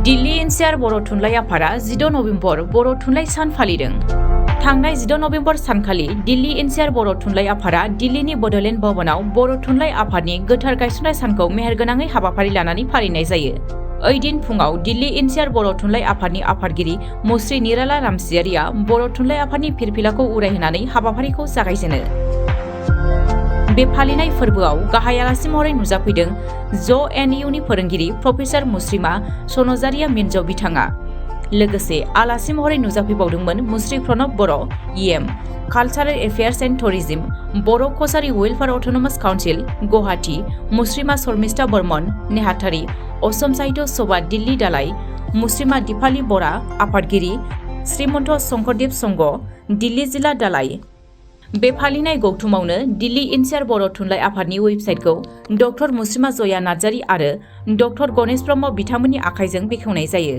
Delhi NCR बर' थुनलाइ आफादा 16 November बर' थुनलाइ सान फालिदों। थांनाय 16 नभेम्बर सानखालि दिल्ली एनसीआर बर' थुनलाइ आफादा दिल्लीनि बड'लेण्ड भवनाव बर' थुनलाइ आफादनि गोथार गायसननाय सानखौ मेहेरगोनाङै हाबाफारि लानानै फालिनाय जायो। ओइदिन फुङाव दिल्ली एनसीआर बर' थुनलाइ आफादनि आफादगिरि मुस्रि निराला रामसियारिया बर' थुनलाइ आफादनि फिरफिलाखौ उरायहोनानै हाबाफारिखौ जागायजेनो। बे फालिनाय फोरबोआव गाहाय आलासि महरै नुजाफैदों JNUनि फोरोंगिरि प्रफेसार मुस्रिमा सनजारिया मिन्ज बिथाङा। लोगोसे आलासि महरै नुजाफैबावदोंमोन मुस्रि Pranab Boro' EM, cultural affairs and tourism, Boro' Kachari welfare अट'नमास काउन्सिल, गुवाहाटी, मुस्रिमा शर्मिष्ठा बर्मन, नेहाथारि, असम साहित्य सभा दिल्ली दालाइ, मुस्रिमा दिपाली बरा, आफादगिरि, श्रीमन्त शंकरदेव संघ, दिल्ली जिल्ला दालाइ। बे फालिनाय गौथुमावनो दिल्ली एनसीआर बर' थुनलाइ आफादनि वेबसाइटखौ डक्टर मुस्रिमा जया नार्जारि आरो डक्टर गणेश ब्रह्म बिथांमोननि आखाइजों बेखेवनाय जायो।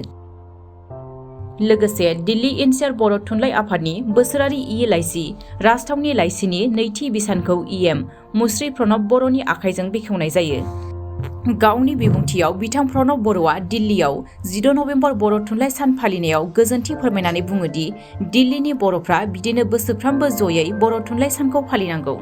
लोगोसे दिल्ली एनसीआर बर' थुनलाइ आफादनि बोसोरारि लाइसि राजथावनि लाइसिनि नैथि बिसानखौ EM मुस्रि प्रणब बर'नि आखाइजों बेखेवनाय जायो। गावनि बिबुंथियाव बिथां प्रणब बर'आ दिल्लीयाव 16 नभेम्बर बर' थुनलाइ सान फालिनायाव गोजोनथि फोरमायनानै बुङोदि दिल्लीनि बर'फ्रा बिदिनो बोसोरफ्रामबो जयै बर' थुनलाइ सानखौ फालिनांगौ।